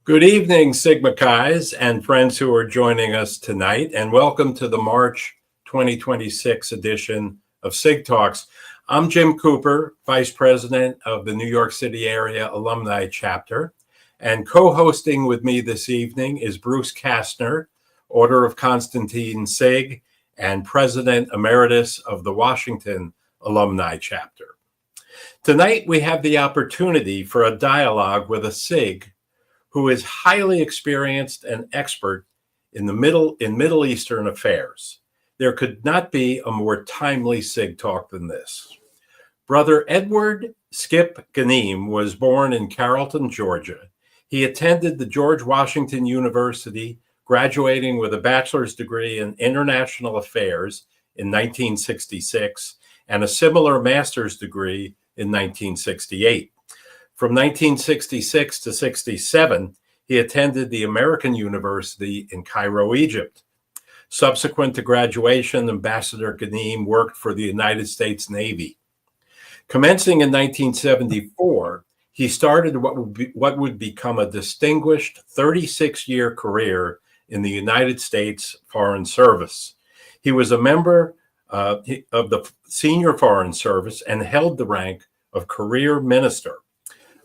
Good evening, Sigma Chi's and friends who are joining us tonight, and welcome to the March 2026 edition of Sig Talks. I'm Jim Cooper, Vice President of the New York City Area Alumni Chapter, and co-hosting with me this evening is Bruce Kastner, Order of Constantine Sig, and President Emeritus of the Washington Alumni Chapter. Tonight, we have the opportunity for a dialogue with a Sig who is highly experienced and expert in Middle Eastern affairs. There could not be a more timely Sig Talk than this. Brother Edward Skip Gnehm was born in Carrollton, Georgia. He attended the George Washington University, graduating with a bachelor's degree in international affairs in 1966 and a similar master's degree in 1968. From 1966 to 67, he attended the American University in Cairo, Egypt. Subsequent to graduation, Ambassador Gnehm worked for the United States Navy. Commencing in 1974, he started what would become a distinguished 36-year career in the United States Foreign Service. He was a member of the Senior Foreign Service and held the rank of Career Minister.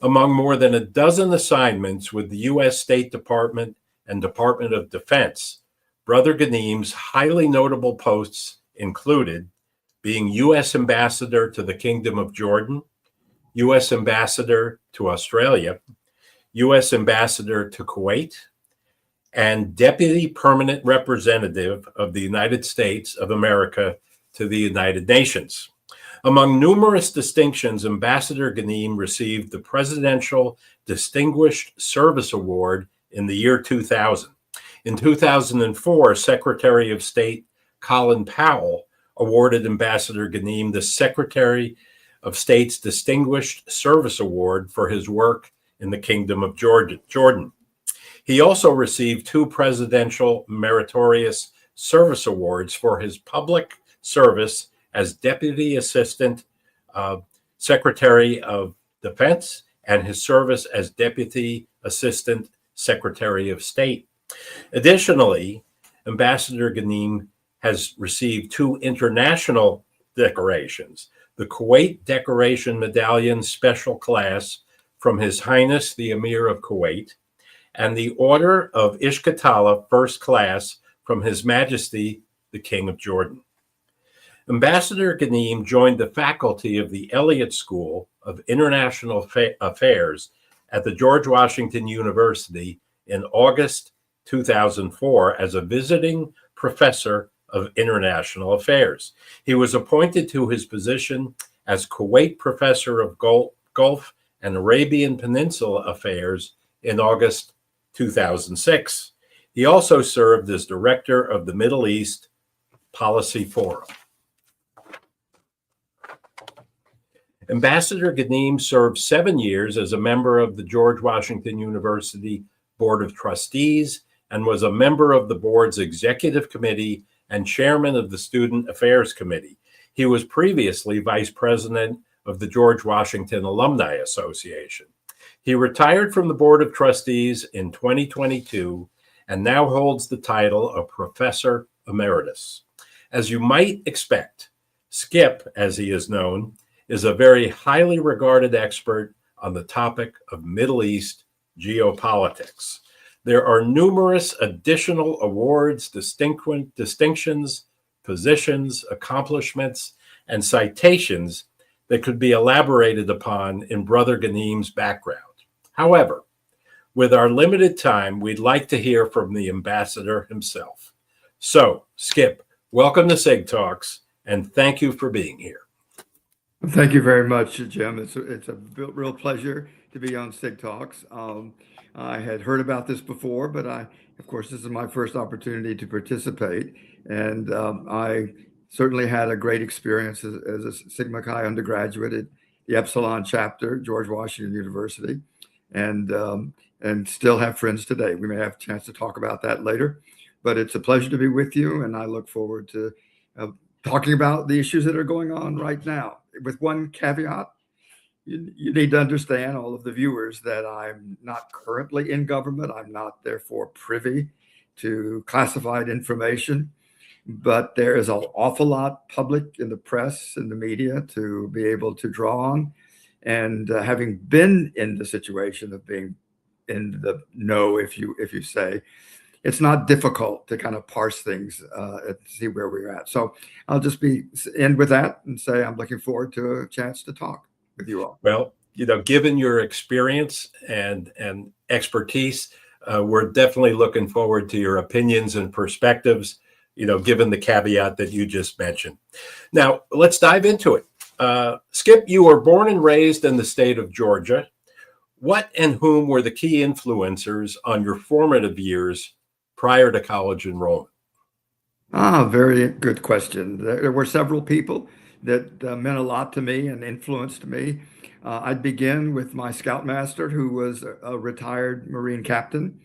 Among more than a dozen assignments with the U.S. State Department and Department of Defense, Brother Gnehm's highly notable posts included being U.S. Ambassador to the Kingdom of Jordan, U.S. Ambassador to Australia, U.S. Ambassador to Kuwait, and Deputy Permanent Representative of the United States of America to the United Nations. Among numerous distinctions, Ambassador Gnehm received the Presidential Distinguished Service Award in the year 2000. In 2004, Secretary of State Colin Powell awarded Ambassador Gnehm the Secretary of State's Distinguished Service Award for his work in the Kingdom of Jordan. He also received two Presidential Meritorious Service Awards for his public service as Deputy Assistant Secretary of Defense and his service as Deputy Assistant Secretary of State. Additionally, Ambassador Gnehm has received two international decorations: the Kuwait Decoration Medallion Special Class from His Highness the Emir of Kuwait, and the Order of Ishkatala First Class from His Majesty the King of Jordan. Ambassador Gnehm joined the faculty of the Elliott School of International Affairs at the George Washington University in August 2004 as a visiting professor of international affairs. He was appointed to his position as Kuwait Professor of Gulf and Arabian Peninsula Affairs in August 2006. He also served as director of the Middle East Policy Forum. Ambassador Gnehm served 7 years as a member of the George Washington University Board of Trustees and was a member of the board's executive committee and chairman of the Student Affairs Committee. He was previously vice president of the George Washington Alumni Association. He retired from the Board of Trustees in 2022 and now holds the title of Professor Emeritus. As you might expect, Skip, as he is known, is a very highly regarded expert on the topic of Middle East geopolitics. There are numerous additional awards, distinctions, positions, accomplishments, and citations that could be elaborated upon in Brother Gnehm's background. However, with our limited time, we'd like to hear from the ambassador himself. So, Skip, welcome to Sig Talks, and thank you for being here. Thank you very much, Jim. It's a real pleasure to be on Sig Talks. I had heard about this before, but of course, this is my first opportunity to participate. And I certainly had a great experience as a Sigma Chi undergraduate at the Epsilon chapter, George Washington University, and still have friends today. We may have a chance to talk about that later, but it's a pleasure to be with you. And I look forward to talking about the issues that are going on right now, with one caveat. you need to understand, all of the viewers, that I'm not currently in government. I'm not therefore privy to classified information, but there is an awful lot public in the press and the media to be able to draw on. And having been in the situation of being in the know, if you say, it's not difficult to kind of parse things and see where we're at. So I'll just end with that and say I'm looking forward to a chance to talk with you all. Well, given your experience and expertise, we're definitely looking forward to your opinions and perspectives, given the caveat that you just mentioned. Now, let's dive into it. Skip, you were born and raised in the state of Georgia. What and whom were the key influencers on your formative years prior to college enrollment? Very good question. There were several people that meant a lot to me and influenced me. I'd begin with my scoutmaster, who was a retired Marine captain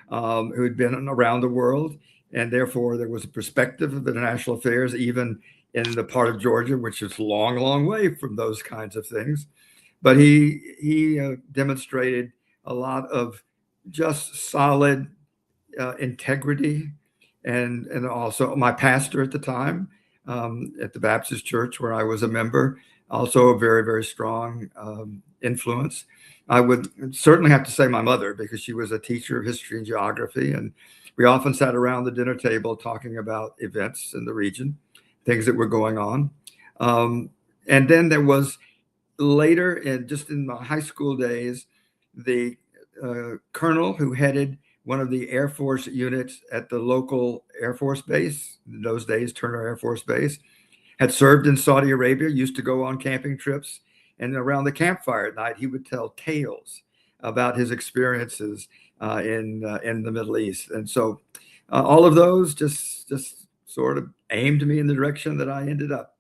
who'd been around the world. And therefore, there was a perspective of international affairs, even in the part of Georgia, which is a long, long way from those kinds of things. But he demonstrated a lot of just solid integrity. And also my pastor at the time at the Baptist church where I was a member, also a very, very strong influence. I would certainly have to say my mother, because she was a teacher of history and geography. And we often sat around the dinner table talking about events in the region, things that were going on. And then there was later, just in my high school days, the colonel who headed one of the Air Force units at the local Air Force base, in those days, Turner Air Force Base, had served in Saudi Arabia, used to go on camping trips. And around the campfire at night, he would tell tales about his experiences in the Middle East. And so all of those just sort of aimed me in the direction that I ended up.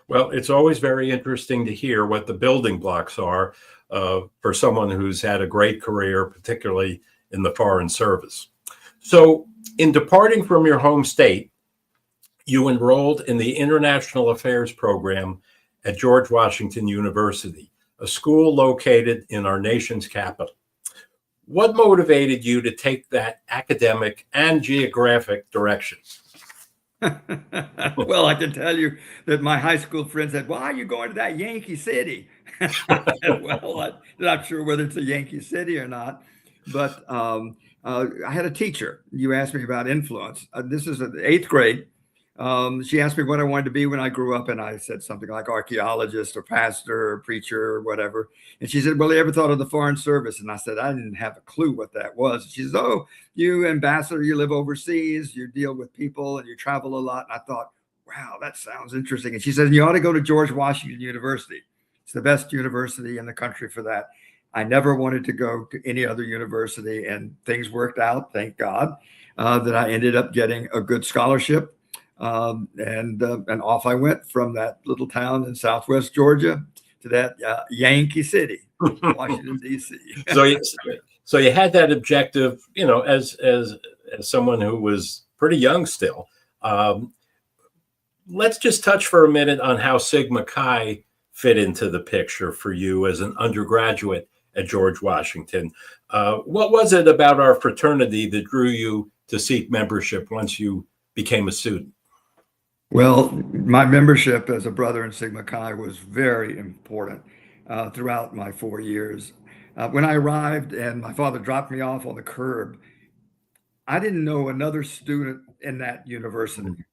Well, it's always very interesting to hear what the building blocks are for someone who's had a great career, particularly in the Foreign Service. So in departing from your home state, you enrolled in the International Affairs program at George Washington University, a school located in our nation's capital. What motivated you to take that academic and geographic direction? Well, I can tell you that my high school friends said, "Why are you going to that Yankee City?" I said, well, I'm not sure whether it's a Yankee City or not, but I had a teacher. You asked me about influence. This is the eighth grade. She asked me what I wanted to be when I grew up, and I said something like archaeologist or pastor or preacher or whatever. And she said, "Well, you ever thought of the Foreign Service?" And I said, I didn't have a clue what that was. And she says, "Oh, you ambassador, you live overseas, you deal with people, and you travel a lot." And I thought, wow, that sounds interesting. And she said, "You ought to go to George Washington University. It's the best university in the country for that." I never wanted to go to any other university, and things worked out, thank God, that I ended up getting a good scholarship. And off I went from that little town in Southwest Georgia to that Yankee City, Washington, D.C. So you had that objective, as someone who was pretty young still. Let's just touch for a minute on how Sigma Chi fit into the picture for you as an undergraduate at George Washington. What was it about our fraternity that drew you to seek membership once you became a student? Well, my membership as a brother in Sigma Chi was very important throughout my 4 years. When I arrived and my father dropped me off on the curb, I didn't know another student in that university.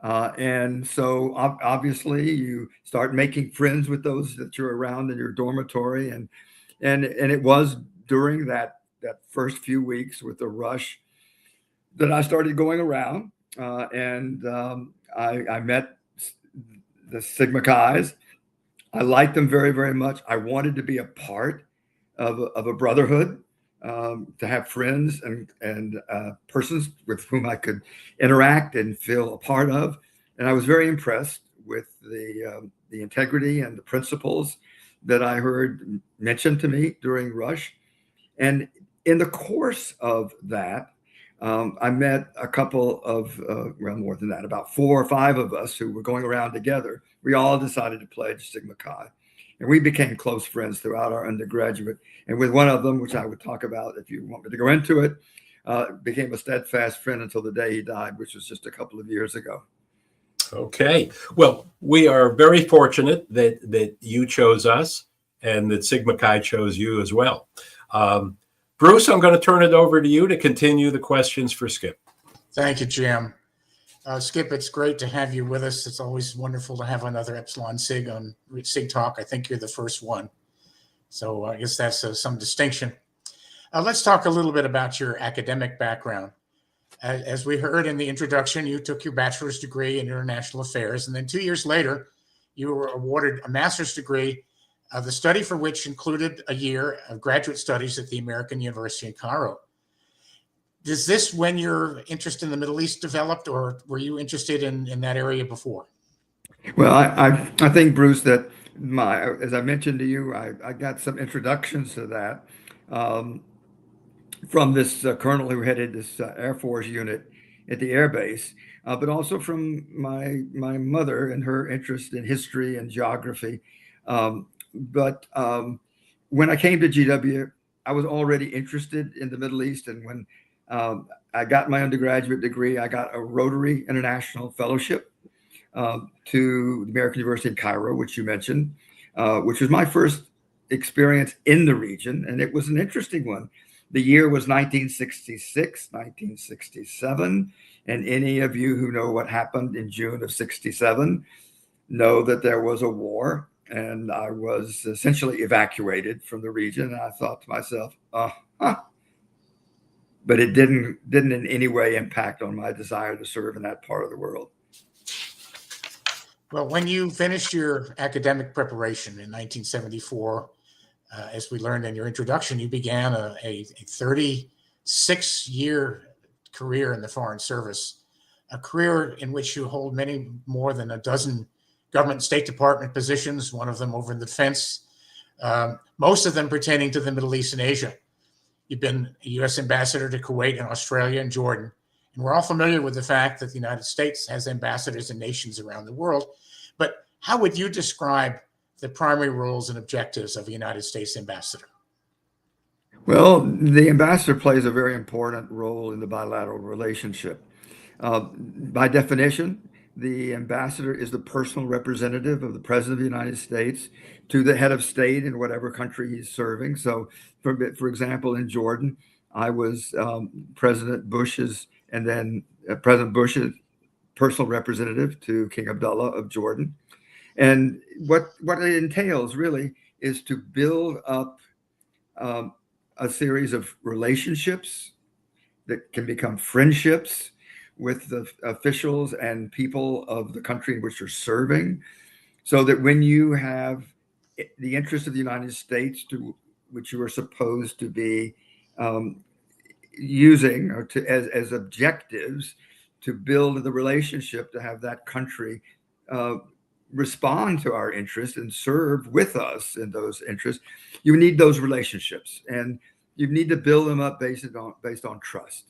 And so obviously you start making friends with those that you're around in your dormitory. And it was during that first few weeks with the rush that I started going around. I met the Sigma Chi's. I liked them very, very much. I wanted to be a part of a brotherhood, to have friends and persons with whom I could interact and feel a part of. And I was very impressed with the integrity and the principles that I heard mentioned to me during Rush. And in the course of that, I met a couple of, well, more than that, about 4 or 5 of us who were going around together. We all decided to pledge Sigma Chi. And we became close friends throughout our undergraduate. And with one of them, which I would talk about if you want me to go into it, became a steadfast friend until the day he died, which was just a couple of years ago. Okay. Well, we are very fortunate that you chose us and that Sigma Chi chose you as well. Bruce, I'm going to turn it over to you to continue the questions for Skip. Thank you, Jim. Skip, it's great to have you with us. It's always wonderful to have another Epsilon Sig on Sig Talk. I think you're the first one. So I guess that's some distinction. Let's talk a little bit about your academic background. As we heard in the introduction, you took your bachelor's degree in international affairs, and then 2 years later, you were awarded a master's degree, the study for which included a year of graduate studies at the American University in Cairo. Is this when your interest in the Middle East developed, or were you interested in that area before? Well, I think, Bruce, that as I mentioned to you, I got some introductions to that from this colonel who headed this Air Force unit at the air base, but also from my mother and her interest in history and geography. But when I came to GW, I was already interested in the Middle East. And when I got my undergraduate degree, I got a Rotary International Fellowship to the American University in Cairo, which you mentioned, which was my first experience in the region. And it was an interesting one. The year was 1966, 1967. And any of you who know what happened in June of 67 know that there was a war. And I was essentially evacuated from the region. And I thought to myself, but it didn't in any way impact on my desire to serve in that part of the world. Well, when you finished your academic preparation in 1974, as we learned in your introduction, you began a 36-year career in the Foreign Service, a career in which you hold many more than a dozen government and State Department positions, one of them over in the defense, most of them pertaining to the Middle East and Asia. You've been a U.S. ambassador to Kuwait and Australia and Jordan. And we're all familiar with the fact that the United States has ambassadors in nations around the world. But how would you describe the primary roles and objectives of a United States ambassador? Well, the ambassador plays a very important role in the bilateral relationship. By definition, the ambassador is the personal representative of the President of the United States to the head of state in whatever country he's serving. So, for example, in Jordan, I was President Bush's personal representative to King Abdullah of Jordan. And what it entails really is to build up a series of relationships that can become friendships with the officials and people of the country in which you're serving, so that when you have the interest of the United States, to which you are supposed to be using or as objectives to build the relationship, to have that country respond to our interests and serve with us in those interests, you need those relationships, and you need to build them up based on trust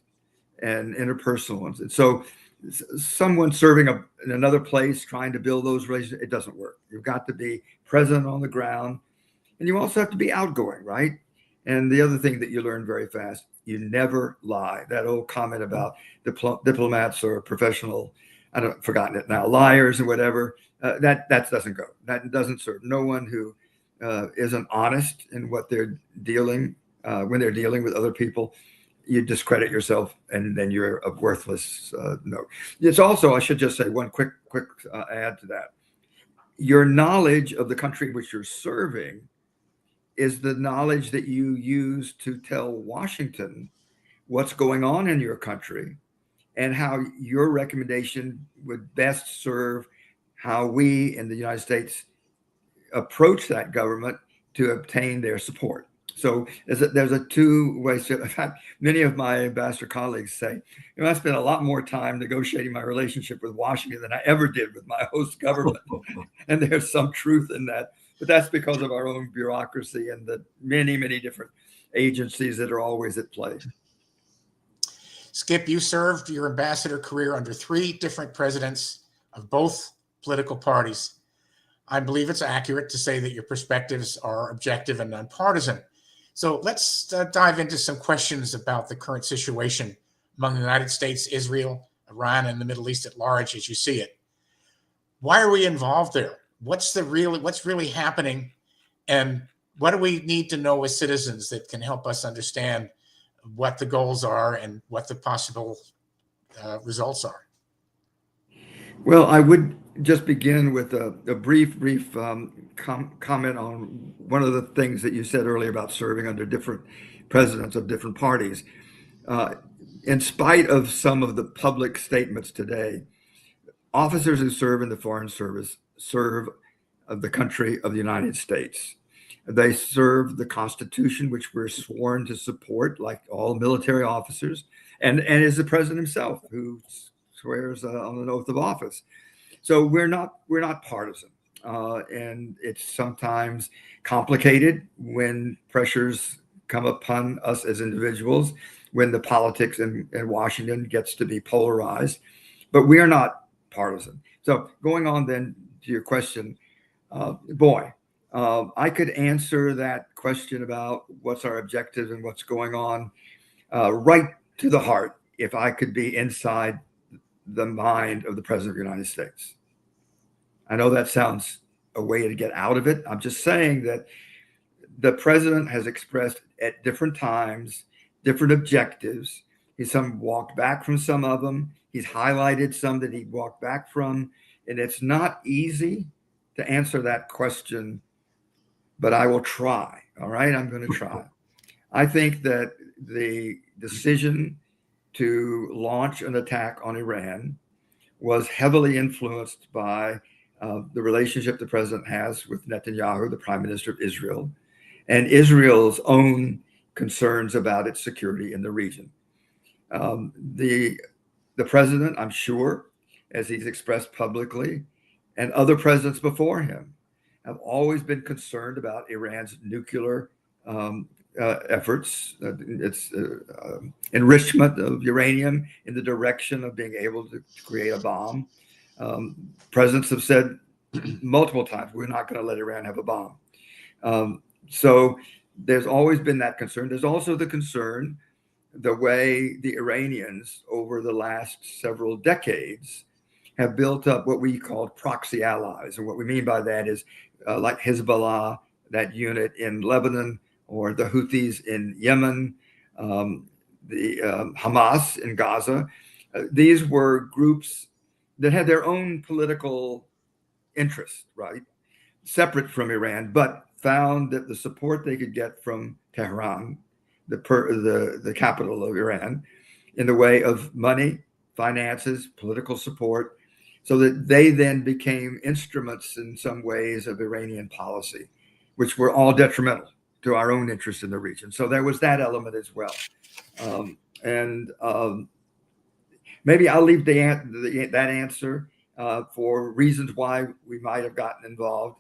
and interpersonal ones. And so someone serving in another place trying to build those relationships, it doesn't work. You've got to be present on the ground, and you also have to be outgoing, right? And the other thing that you learn very fast, you never lie. That old comment about diplomats or professional, I've forgotten it now, liars and whatever, that doesn't go. That doesn't serve. No one who isn't honest in what they're dealing when they're dealing with other people, you discredit yourself, and then you're a worthless note. It's also, I should just say one quick add to that. Your knowledge of the country in which you're serving is the knowledge that you use to tell Washington what's going on in your country and how your recommendation would best serve how we in the United States approach that government to obtain their support. So there's a two-way. In fact, many of my ambassador colleagues say, I spent a lot more time negotiating my relationship with Washington than I ever did with my host government. And there's some truth in that. But that's because of our own bureaucracy and the many, many different agencies that are always at play. Skip, you served your ambassador career under 3 different presidents of both political parties. I believe it's accurate to say that your perspectives are objective and nonpartisan. So let's dive into some questions about the current situation among the United States, Israel, Iran, and the Middle East at large as you see it. Why are we involved there? What's really happening? And what do we need to know as citizens that can help us understand what the goals are and what the possible results are? Well, I would just begin with a brief comment on one of the things that you said earlier about serving under different presidents of different parties. In spite of some of the public statements today, officers who serve in the Foreign Service serve the country of the United States. They serve the Constitution, which we're sworn to support, like all military officers, and is the president himself who swears on an oath of office. So we're not partisan, and it's sometimes complicated when pressures come upon us as individuals, when the politics in Washington gets to be polarized, but we are not partisan. So going on then to your question, I could answer that question about what's our objective and what's going on right to the heart if I could be inside the mind of the President of the United States. I know that sounds a way to get out of it. I'm just saying that the president has expressed at different times different objectives. He's walked back from some of them. He's highlighted some that he walked back from. And it's not easy to answer that question, but I will try. All right, I'm going to try. I think that the decision to launch an attack on Iran was heavily influenced by the relationship the president has with Netanyahu, the prime minister of Israel, and Israel's own concerns about its security in the region. The president, I'm sure, as he's expressed publicly, and other presidents before him have always been concerned about Iran's nuclear efforts, its enrichment of uranium in the direction of being able to create a bomb. Presidents have said multiple times, we're not going to let Iran have a bomb. So there's always been that concern. There's also the concern, the way the Iranians over the last several decades have built up what we call proxy allies. And what we mean by that is like Hezbollah, that unit in Lebanon, or the Houthis in Yemen, the Hamas in Gaza. These were groups that had their own political interests, right? Separate from Iran, but found that the support they could get from Tehran, the capital of Iran, in the way of money, finances, political support, so that they then became instruments in some ways of Iranian policy, which were all detrimental to our own interest in the region. So there was that element as well. Maybe I'll leave that answer for reasons why we might have gotten involved.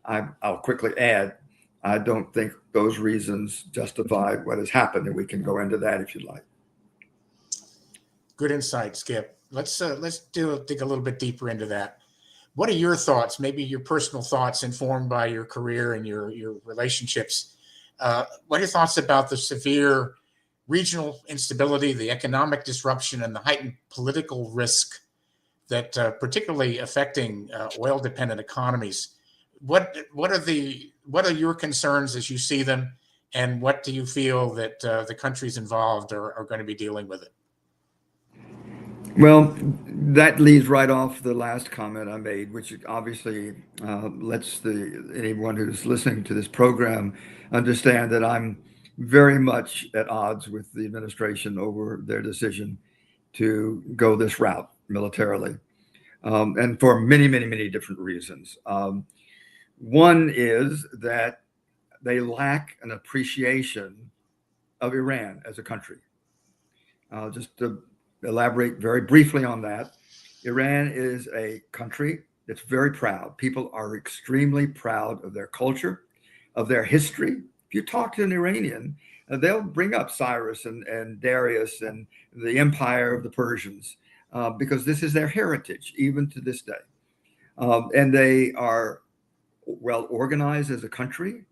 I'll quickly add, I don't think those reasons justify what has happened, and we can go into that if you'd like. Good insight, Skip. Let's dig a little bit deeper into that. What are your thoughts, maybe your personal thoughts informed by your career and your relationships? What are your thoughts about the severe regional instability, the economic disruption, and the heightened political risk that particularly affecting oil-dependent economies? What are your concerns as you see them, and what do you feel that the countries involved are going to be dealing with it? Well, that leads right off the last comment I made, which obviously lets anyone who's listening to this program understand that I'm very much at odds with the administration over their decision to go this route militarily, and for many, many, many different reasons. One is that they lack an appreciation of Iran as a country. Just to elaborate very briefly on that, Iran is a country that's very proud. People are extremely proud of their culture, of their history. If you talk to an Iranian, they'll bring up Cyrus and Darius and the empire of the Persians, because this is their heritage, even to this day. And they are well organized as a country.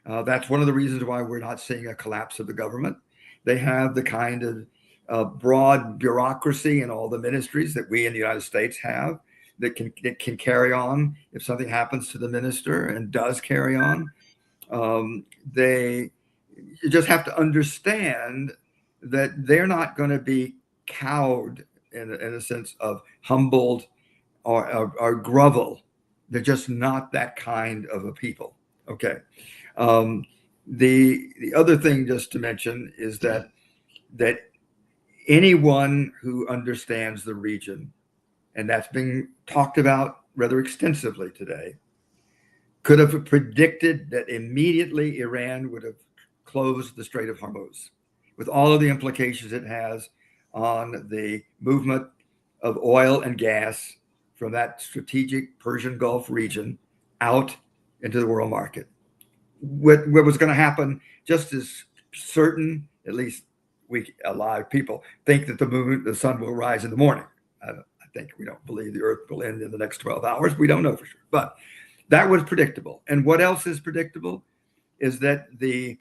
That's one of the reasons why we're not seeing a collapse of the government. They have the kind of broad bureaucracy in all the ministries that we in the United States have that can carry on if something happens to the minister, and does carry on. You just have to understand that they're not going to be cowed in a sense of humbled or grovel. They're just not that kind of a people. Okay. The other thing just to mention is that anyone who understands the region, and that's being talked about rather extensively today, could have predicted that immediately Iran would have closed the Strait of Hormuz, with all of the implications it has on the movement of oil and gas from that strategic Persian Gulf region out into the world market. What was going to happen, just as certain, at least a lot of people think that the sun will rise in the morning. I think we don't believe the earth will end in the next 12 hours. We don't know for sure, but that was predictable. And what else is predictable is that the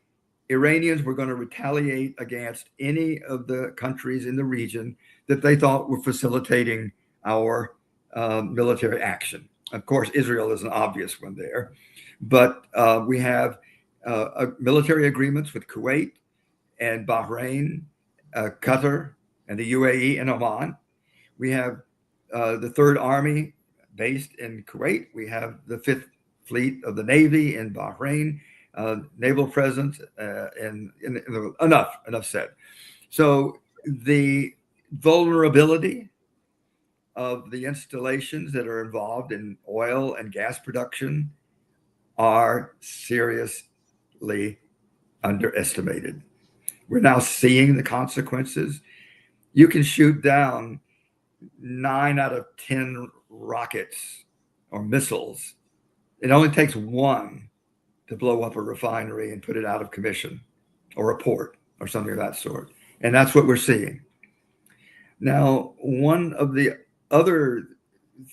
Iranians were going to retaliate against any of the countries in the region that they thought were facilitating our military action. Of course, Israel is an obvious one there, but we have military agreements with Kuwait and Bahrain, Qatar, and the UAE and Oman. We have the Third Army based in Kuwait. We have the Fifth Fleet of the Navy in Bahrain, naval presence, and enough said. So the vulnerability of the installations that are involved in oil and gas production are seriously underestimated. We're now seeing the consequences. You can shoot down 9 out of 10 rockets or missiles. It only takes one to blow up a refinery and put it out of commission, or a port or something of that sort. And that's what we're seeing. Now, one of the other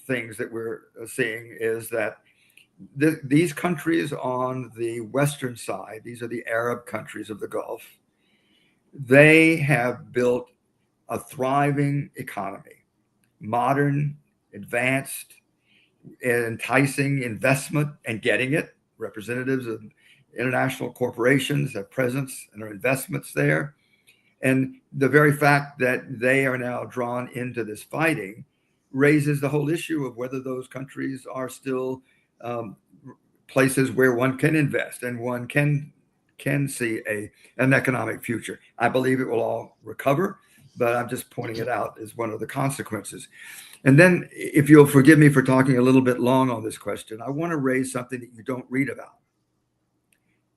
things that we're seeing is that these countries on the western side, these are the Arab countries of the Gulf, they have built a thriving economy, modern, advanced, enticing investment, and getting it. Representatives of international corporations have presence and are investments there. And the very fact that they are now drawn into this fighting raises the whole issue of whether those countries are still places where one can invest and one can see an economic future. I believe it will all recover, but I'm just pointing it out as one of the consequences. And then, if you'll forgive me for talking a little bit long on this question, I want to raise something that you don't read about,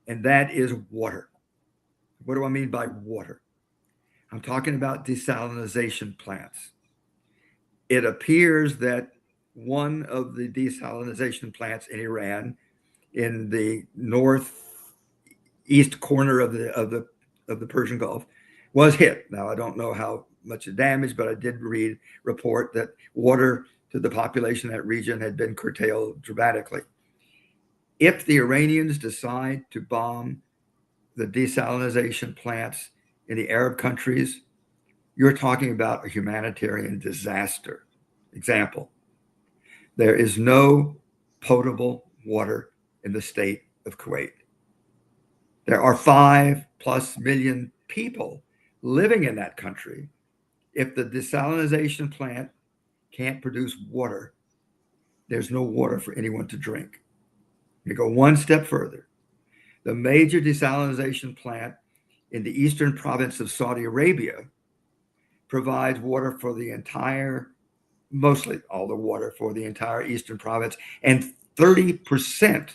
and that is water. What do I mean by water? I'm talking about desalination plants. It appears that one of the desalination plants in Iran, in the northeast corner of the Persian Gulf, was hit. Now, I don't know how much damage, but I did report that water to the population in that region had been curtailed dramatically. If the Iranians decide to bomb the desalination plants in the Arab countries, you're talking about a humanitarian disaster. Example, there is no potable water in the state of Kuwait. There are 5+ million people living in that country. If the desalination plant can't produce water, there's no water for anyone to drink. You go one step further. The major desalination plant in the eastern province of Saudi Arabia provides water for the entire, mostly all the water for the entire eastern province, and 30%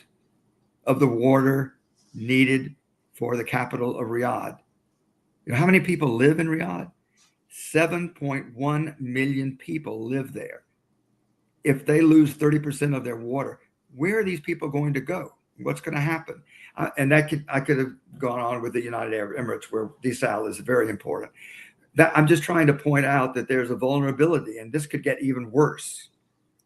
of the water needed for the capital of Riyadh. You know how many people live in Riyadh? 7.1 million people live there. If they lose 30% of their water, where are these people going to go? What's going to happen? And I could have gone on with the United Arab Emirates, where desal is very important. I'm just trying to point out that there's a vulnerability, and this could get even worse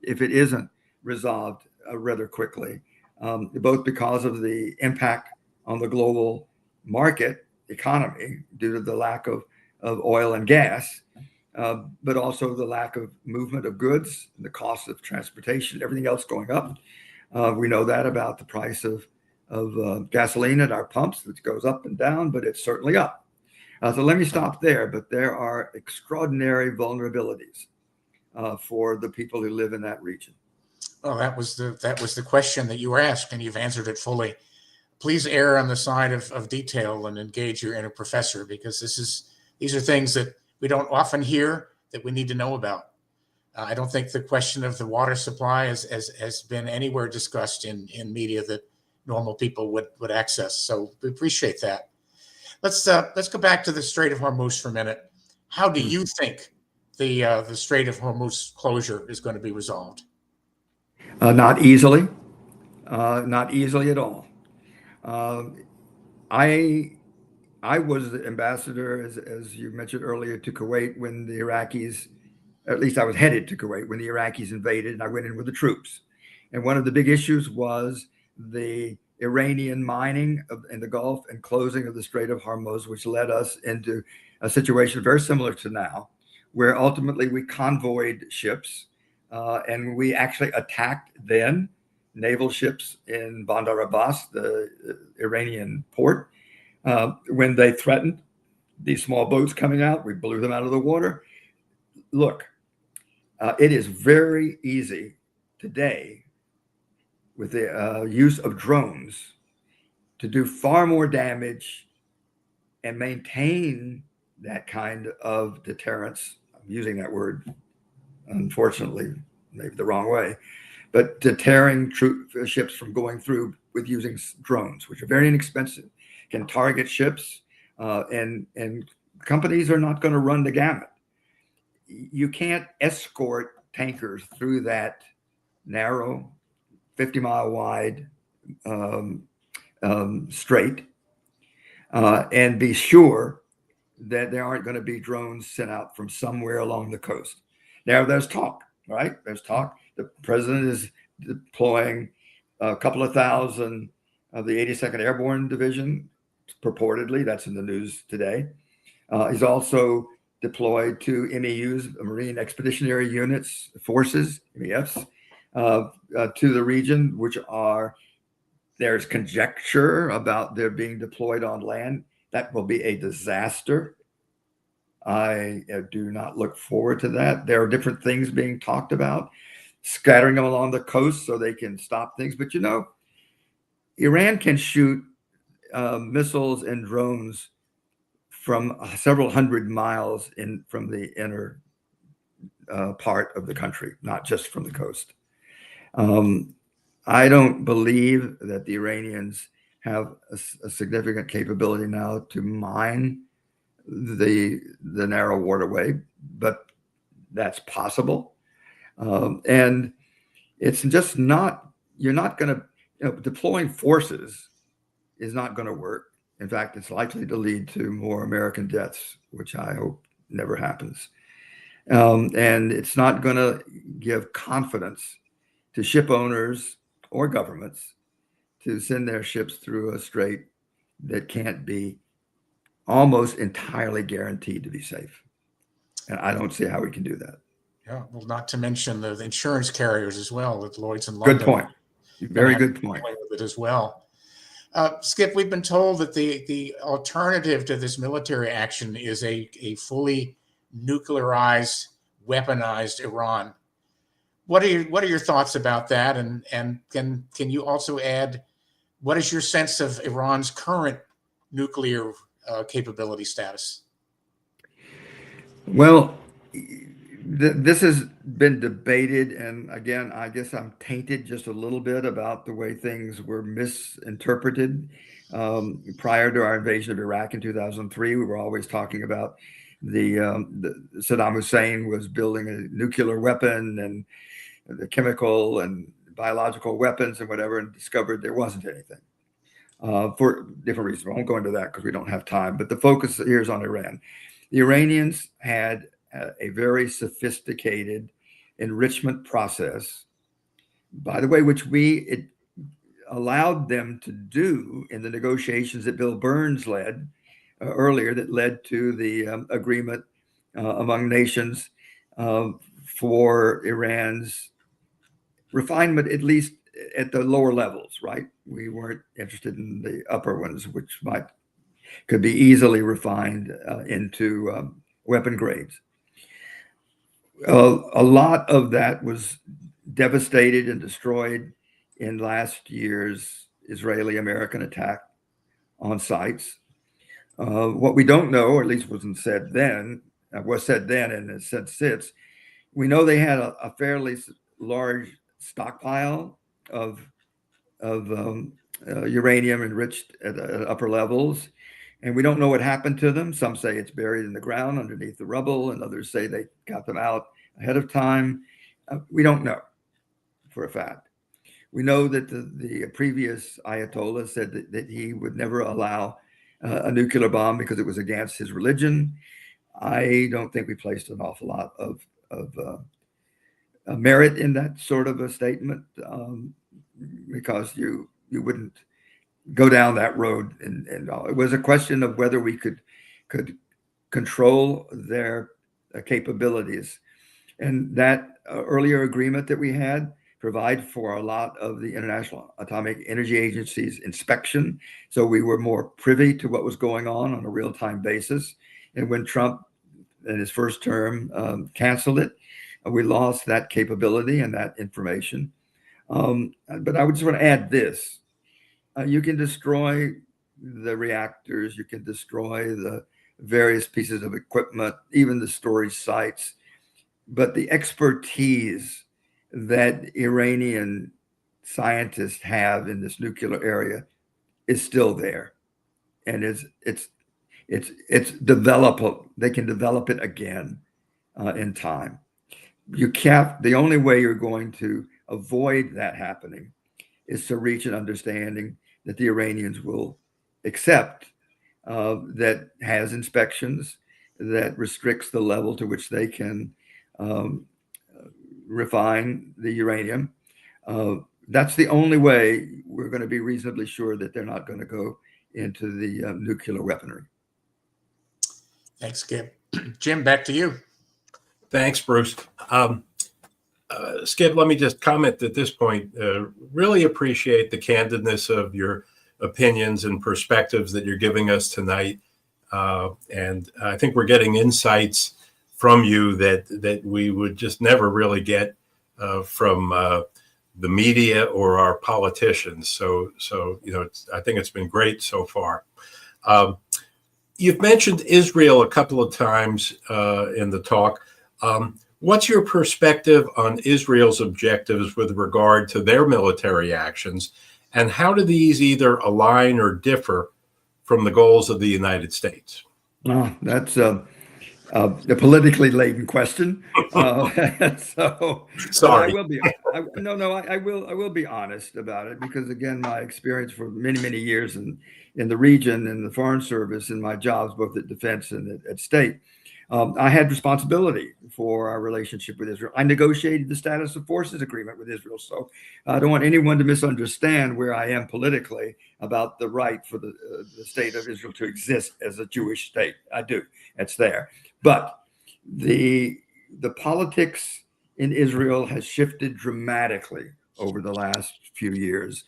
if it isn't resolved rather quickly. both because of the impact on the global market economy due to the lack of oil and gas, but also the lack of movement of goods, the cost of transportation, everything else going up. We know that about the price of gasoline at our pumps, which goes up and down, but it's certainly up. So let me stop there. But there are extraordinary vulnerabilities for the people who live in that region. Well, that was the question that you were asked, and you've answered it fully. Please err on the side of detail and engage your inner professor, because these are things that we don't often hear that we need to know about. I don't think the question of the water supply has been anywhere discussed in media that normal people would access. So we appreciate that. Let's go back to the Strait of Hormuz for a minute. How do you think the Strait of Hormuz closure is going to be resolved? Not easily, not easily at all. I was the ambassador, as you mentioned earlier, to Kuwait when the Iraqis, at least I was headed to Kuwait when the Iraqis invaded, and I went in with the troops. And one of the big issues was the Iranian mining in the Gulf and closing of the Strait of Hormuz, which led us into a situation very similar to now, where ultimately we convoyed ships and we actually attacked then naval ships in Bandar Abbas, the Iranian port. When they threatened these small boats coming out, we blew them out of the water. Look, it is very easy today with the use of drones to do far more damage and maintain that kind of deterrence. I'm using that word, unfortunately, maybe the wrong way, but deterring ships from going through with using drones, which are very inexpensive, can target ships, and companies are not going to run the gamut. You can't escort tankers through that narrow, 50-mile wide strait and be sure that there aren't going to be drones sent out from somewhere along the coast. Now, there's talk, right? There's talk. The president is deploying a couple of thousand of the 82nd Airborne Division, purportedly. That's in the news today. He's also deployed 2 MEUs, Marine Expeditionary Units, forces, MEFs, to the region, which there's conjecture about their being deployed on land. That will be a disaster. I do not look forward to that. There are different things being talked about, scattering them along the coast so they can stop things. But Iran can shoot missiles and drones from several hundred miles from the inner part of the country, not just from the coast. I don't believe that the Iranians have a significant capability now to mine the narrow waterway, but that's possible. And it's just not, you're not going to, deploying forces is not going to work. In fact, it's likely to lead to more American deaths, which I hope never happens. And it's not going to give confidence to ship owners or governments to send their ships through a strait that can't be almost entirely guaranteed to be safe. And I don't see how we can do that. Yeah, well, not to mention the insurance carriers as well, with Lloyd's and London. Good point. Very good point. With it as well. Skip, we've been told that the alternative to this military action is a fully nuclearized, weaponized Iran. What are your thoughts about that? And can you also add, what is your sense of Iran's current nuclear capability status? Well, this has been debated, and again, I guess I'm tainted just a little bit about the way things were misinterpreted. Prior to our invasion of Iraq in 2003, we were always talking about the Saddam Hussein was building a nuclear weapon and the chemical and biological weapons and whatever, and discovered there wasn't anything for different reasons. I won't go into that because we don't have time, but the focus here is on Iran. The Iranians had a very sophisticated enrichment process, by the way, which we allowed them to do in the negotiations that Bill Burns led earlier, that led to the agreement among nations for Iran's refinement, at least at the lower levels, right? We weren't interested in the upper ones, which could be easily refined into weapon grades. A lot of that was devastated and destroyed in last year's Israeli-American attack on sites. What we don't know, or at least wasn't said then, was said then and has said since, we know they had a fairly large stockpile of uranium enriched at upper levels, and we don't know what happened to them. Some say it's buried in the ground underneath the rubble, and others say they got them out ahead of time. We don't know for a fact. We know that the previous Ayatollah said that he would never allow a nuclear bomb because it was against his religion. I don't think we placed an awful lot of merit in that sort of a statement, because you wouldn't go down that road. And it was a question of whether we could control their capabilities. And that earlier agreement that we had provide for a lot of the International Atomic Energy Agency's inspection. So we were more privy to what was going on a real-time basis. And when Trump in his first term canceled it, we lost that capability and that information. But I would just want to add this. You can destroy the reactors, you can destroy the various pieces of equipment, even the storage sites, but the expertise that Iranian scientists have in this nuclear area is still there, and it's developable. They can develop it again in time. You can't. The only way you're going to avoid that happening is to reach an understanding that the Iranians will accept, that has inspections, that restricts the level to which they can refine the uranium. That's the only way we're going to be reasonably sure that they're not going to go into the nuclear weaponry. Thanks, Skip. Jim, back to you. Thanks, Bruce. Skip, let me just comment at this point. Really appreciate the candidness of your opinions and perspectives that you're giving us tonight. And I think we're getting insights from you that we would just never really get from the media or our politicians. So I think it's been great so far. You've mentioned Israel a couple of times in the talk. What's your perspective on Israel's objectives with regard to their military actions, and how do these either align or differ from the goals of the United States? Oh, that's a politically laden question. So sorry. I will be honest about it, because again, my experience for many years in the region, in the Foreign Service, in my jobs both at Defense and at State, I had responsibility for our relationship with Israel. I negotiated the status of forces agreement with Israel. So I don't want anyone to misunderstand where I am politically about the right for the state of Israel to exist as a Jewish state. I do. It's there. But the politics in Israel has shifted dramatically over the last few years,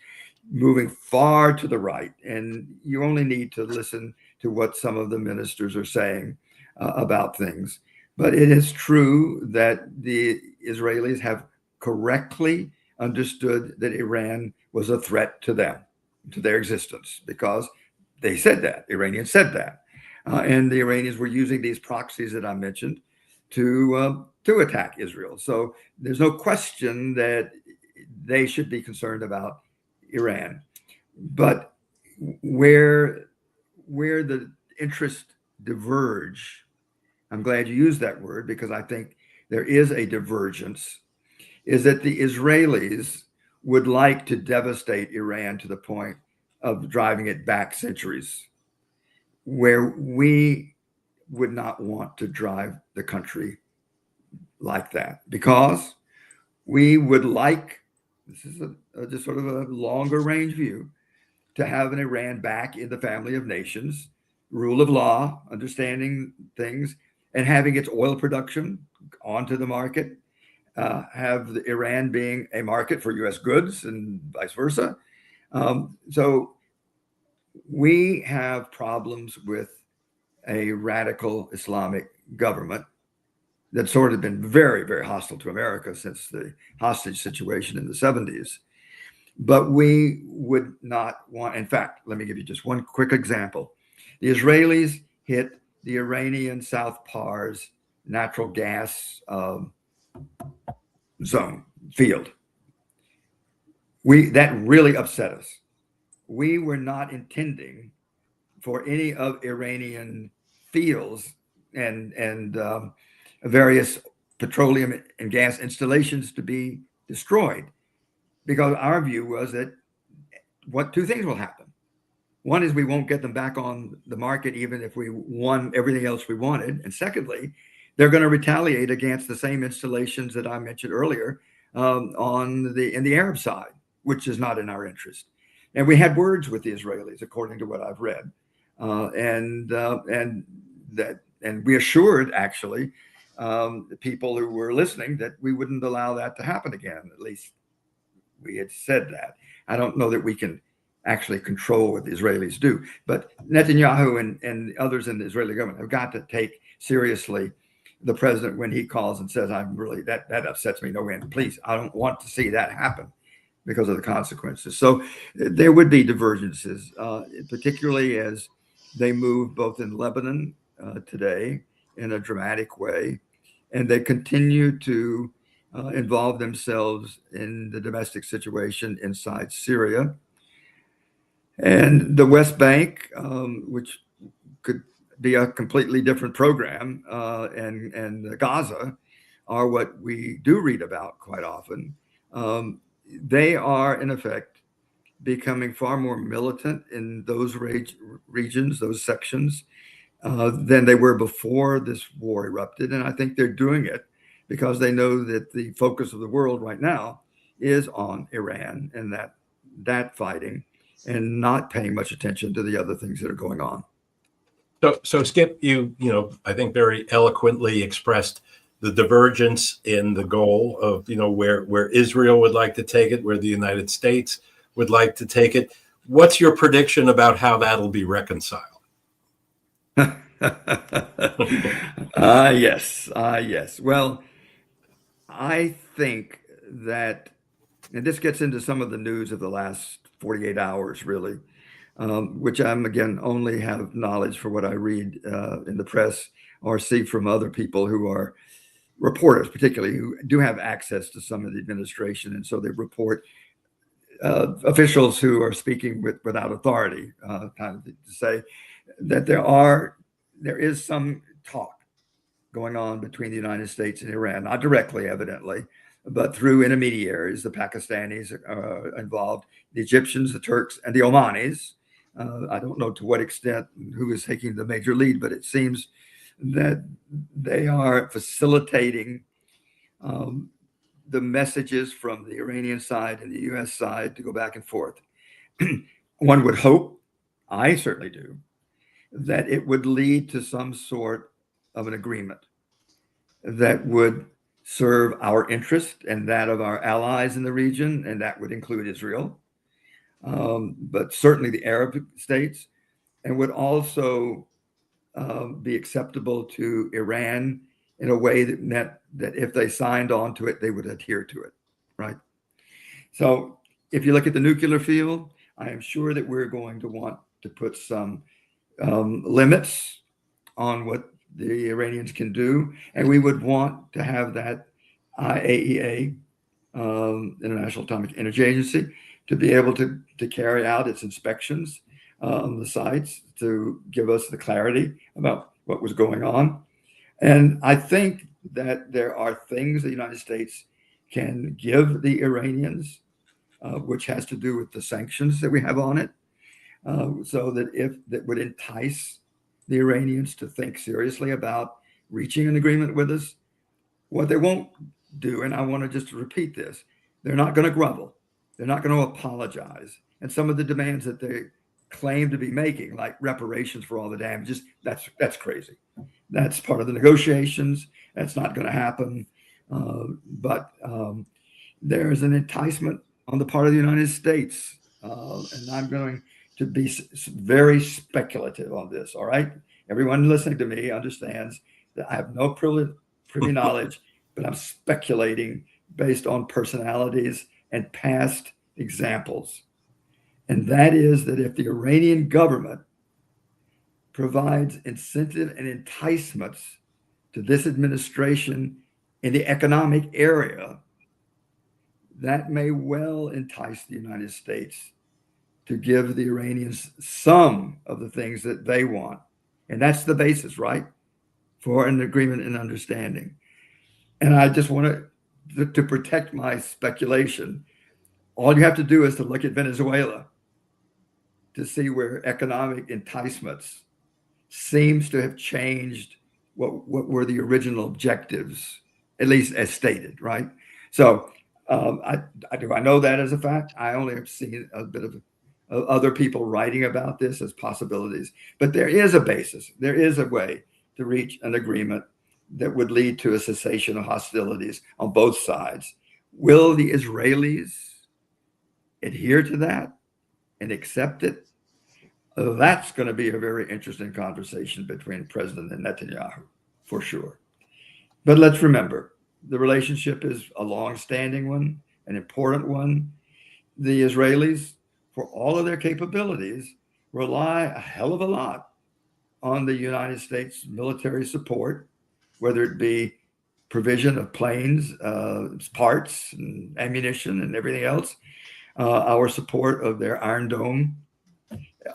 moving far to the right. And you only need to listen to what some of the ministers are saying about things. But it is true that the Israelis have correctly understood that Iran was a threat to them, to their existence, because they said that. Iranians said that. And the Iranians were using these proxies that I mentioned to attack Israel. So there's no question that they should be concerned about Iran. But where the interests diverge, I'm glad you used that word, because I think there is a divergence, is that the Israelis would like to devastate Iran to the point of driving it back centuries, where we would not want to drive the country like that, because we would like this is just sort of a longer range view, to have an Iran back in the family of nations, rule of law, understanding things, and having its oil production onto the market, have the Iran being a market for U.S. goods and vice versa. So we have problems with a radical Islamic government that's sort of been very, very hostile to America since the hostage situation in the 70s. But we would not want, in fact, let me give you just one quick example. The Israelis hit the Iranian South Pars natural gas zone field. That really upset us. We were not intending for any of Iranian fields and various petroleum and gas installations to be destroyed, because our view was that two things will happen. One is we won't get them back on the market, even if we won everything else we wanted. And secondly, they're going to retaliate against the same installations that I mentioned earlier in the Arab side, which is not in our interest. And we had words with the Israelis, according to what I've read, and we assured actually the people who were listening that we wouldn't allow that to happen again. At least we had said that. I don't know that we can actually control what the Israelis do, but Netanyahu and others in the Israeli government have got to take seriously the president when he calls and says, "I'm really that upsets me no end. Please, I don't want to see that happen because of the consequences." So there would be divergences, particularly as they move both in Lebanon today in a dramatic way, and they continue to involve themselves in the domestic situation inside Syria. And the West Bank, which could be a completely different program, and Gaza are what we do read about quite often. They are, in effect, becoming far more militant in those regions, those sections, than they were before this war erupted. And I think they're doing it because they know that the focus of the world right now is on Iran and that fighting, and not paying much attention to the other things that are going on. So Skip, you I think very eloquently expressed the divergence in the goal of, where Israel would like to take it, where the United States would like to take it. What's your prediction about how that'll be reconciled? Yes. Well, I think that, and this gets into some of the news of the last 48 hours, really, which I'm, again, only have knowledge for what I read in the press or see from other people who are reporters, particularly, who do have access to some of the administration. And so they report officials who are speaking without authority, kind of to say that there is some talk going on between the United States and Iran, not directly, evidently, but through intermediaries. The Pakistanis are involved, the Egyptians, the Turks, and the Omanis. I don't know to what extent who is taking the major lead, but it seems that they are facilitating the messages from the Iranian side and the U.S. side to go back and forth. One would hope, I certainly do, that it would lead to some sort of an agreement that would serve our interest and that of our allies in the region, and that would include Israel, but certainly the Arab states, and would also be acceptable to Iran in a way that meant that if they signed on to it, they would adhere to it, right? So if you look at the nuclear field, I am sure that we're going to want to put some limits on what the Iranians can do, and we would want to have that IAEA, International Atomic Energy Agency, to be able to carry out its inspections on the sites to give us the clarity about what was going on. And I think that there are things the United States can give the Iranians, which has to do with the sanctions that we have on it, so that would entice the Iranians to think seriously about reaching an agreement with us. What they won't do, and I want to just repeat this, they're not going to grovel. They're not going to apologize. And some of the demands that they claim to be making, like reparations for all the damages, that's crazy. That's part of the negotiations. That's not going to happen. But there is an enticement on the part of the United States. And I'm going to be very speculative on this. All right. Everyone listening to me understands that I have no privy knowledge, but I'm speculating based on personalities and past examples. And that is that if the Iranian government provides incentive and enticements to this administration in the economic area, that may well entice the United States to give the Iranians some of the things that they want. And that's the basis, right, for an agreement and understanding. And I just want to protect my speculation. All you have to do is to look at Venezuela to see where economic enticements seems to have changed what were the original objectives, at least as stated, right? So I know that as a fact. I only have seen a bit of other people writing about this as possibilities, but there is a basis. There is a way to reach an agreement that would lead to a cessation of hostilities on both sides. Will the Israelis adhere to that and accept it? That's going to be a very interesting conversation between President and Netanyahu, for sure. But let's remember, the relationship is a long-standing one, an important one. The Israelis, for all of their capabilities, rely a hell of a lot on the United States military support, whether it be provision of planes, parts, and ammunition, and everything else, our support of their Iron Dome.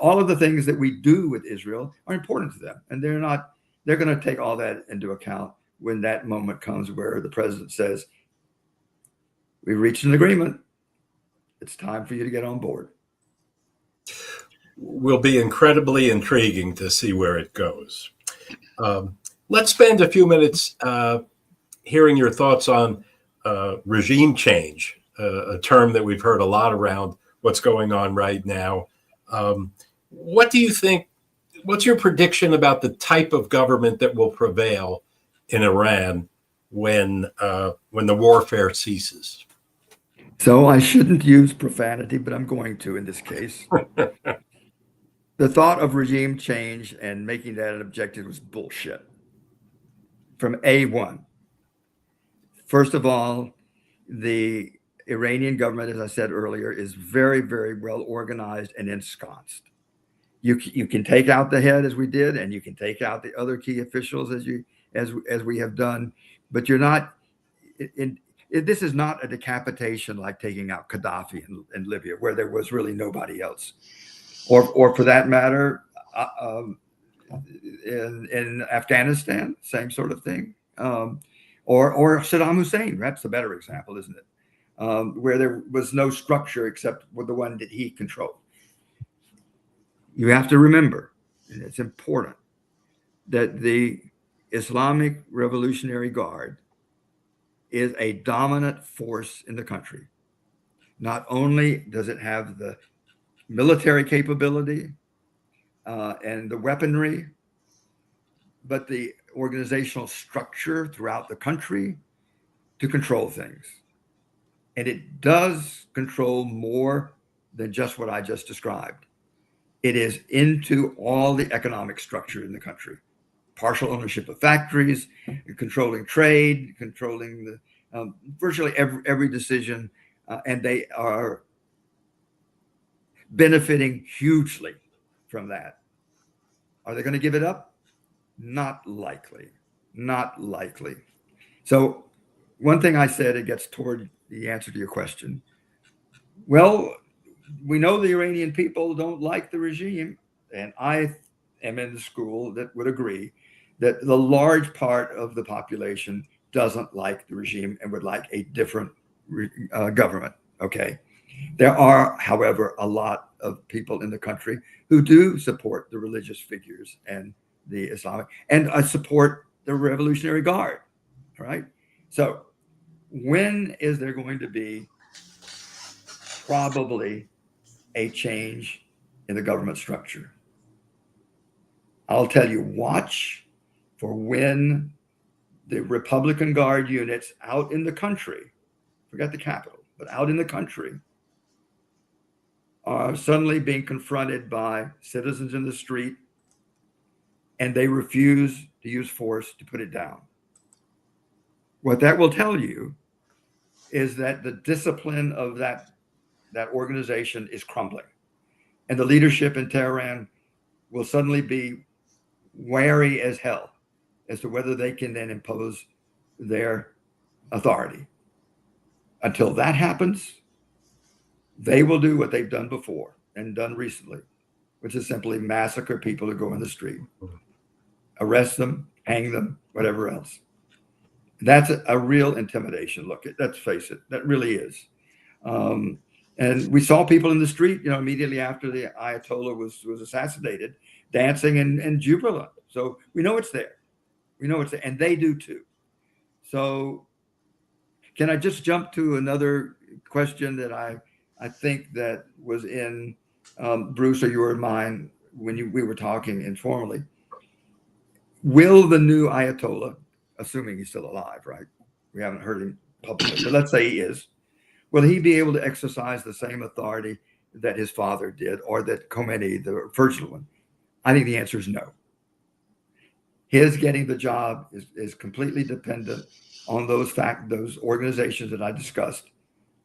All of the things that we do with Israel are important to them, and they're going to take all that into account when that moment comes where the president says, "We reached an agreement. It's time for you to get on board." Will be incredibly intriguing to see where it goes. Let's spend a few minutes hearing your thoughts on regime change, a term that we've heard a lot around what's going on right now. What do you think? What's your prediction about the type of government that will prevail in Iran when the warfare ceases? So I shouldn't use profanity, but I'm going to in this case. The thought of regime change and making that an objective was bullshit from A1. First of all, the Iranian government, as I said earlier, is very, very well organized and ensconced. You can take out the head as we did, and you can take out the other key officials as we have done, but you're not. This is not a decapitation like taking out Gaddafi in Libya, where there was really nobody else, or for that matter, in Afghanistan, same sort of thing, or Saddam Hussein. That's a better example, isn't it? Where there was no structure except with the one that he controlled. You have to remember, and it's important, that the Islamic Revolutionary Guard is a dominant force in the country. Not only does it have the military capability and the weaponry, but the organizational structure throughout the country to control things. And it does control more than just what I just described. It is into all the economic structure in the country. Partial ownership of factories, controlling trade, controlling the virtually every decision, and they are benefiting hugely from that. Are they going to give it up? Not likely. Not likely. So one thing I said, it gets toward the answer to your question. Well, we know the Iranian people don't like the regime, and I am in the school that would agree that the large part of the population doesn't like the regime and would like a different government. Okay. There are, however, a lot of people in the country who do support the religious figures and the Islamic and support the Revolutionary Guard. Right. So when is there going to be probably a change in the government structure. I'll tell you, watch for when the Republican Guard units out in the country, forget the Capitol, but out in the country, are suddenly being confronted by citizens in the street, and they refuse to use force to put it down. What that will tell you is that the discipline of that organization is crumbling, and the leadership in Tehran will suddenly be wary as hell as to whether they can then impose their authority. Until that happens, they will do what they've done before and done recently, which is simply massacre people who go in the street, arrest them, hang them, whatever else. That's a real intimidation. Look, let's face it, that really is. And we saw people in the street, immediately after the Ayatollah was assassinated, dancing and jubilant. So we know it's there. We know it's there, and they do too. So can I just jump to another question that I think that was in Bruce or your mind when we were talking informally? Will the new Ayatollah, assuming he's still alive, right? We haven't heard him publicly, but let's say he is. Will he be able to exercise the same authority that his father did, or that Khomeini, the first one? I think the answer is no. His getting the job is completely dependent on those organizations that I discussed,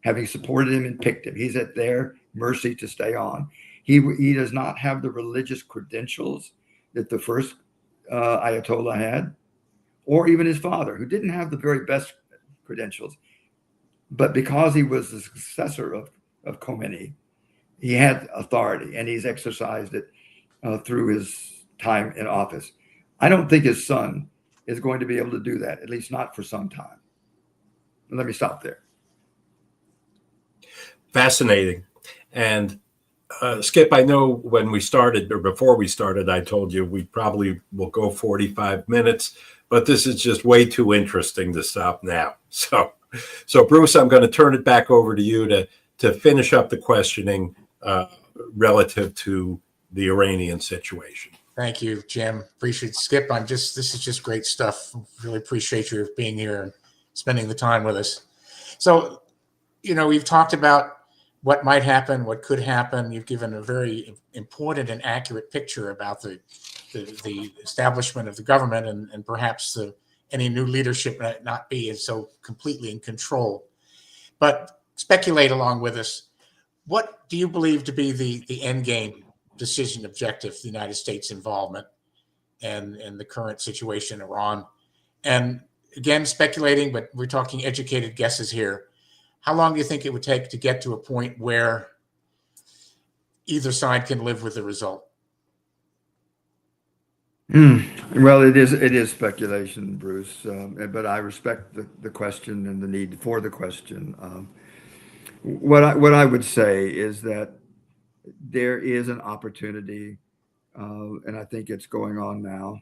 having supported him and picked him. He's at their mercy to stay on. He does not have the religious credentials that the first Ayatollah had, or even his father, who didn't have the very best credentials. But because he was the successor of Khomeini, he had authority, and he's exercised it through his time in office. I don't think his son is going to be able to do that, at least not for some time. Let me stop there. Fascinating. And Skip, I know when we started, or before we started, I told you we probably will go 45 minutes, but this is just way too interesting to stop now. So Bruce, I'm going to turn it back over to you to finish up the questioning relative to the Iranian situation. Thank you, Jim. Appreciate it. Skip. This is just great stuff. Really appreciate you being here and spending the time with us. So, we've talked about what might happen, what could happen. You've given a very important and accurate picture about the establishment of the government and perhaps any new leadership might not be so completely in control. But speculate along with us. What do you believe to be the end game decision objective for the United States involvement and the current situation in Iran? And again, speculating, but we're talking educated guesses here. How long do you think it would take to get to a point where either side can live with the result? Well, it is speculation, Bruce, but I respect the question and the need for the question. What I would say is that there is an opportunity, and I think it's going on now.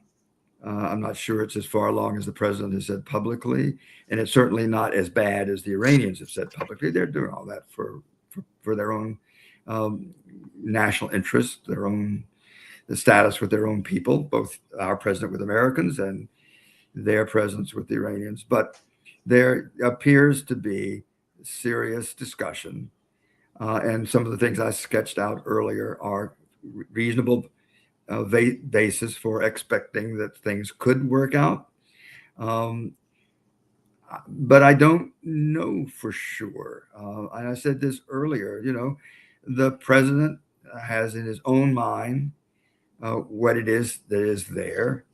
I'm not sure it's as far along as the president has said publicly, and it's certainly not as bad as the Iranians have said publicly. They're doing all that for their own national interest, the status with their own people, both our president with Americans and their presidents with the Iranians. But there appears to be serious discussion, and some of the things I sketched out earlier are reasonable basis for expecting that things could work out. But I don't know for sure. And I said this earlier, the president has in his own mind what it is that is there.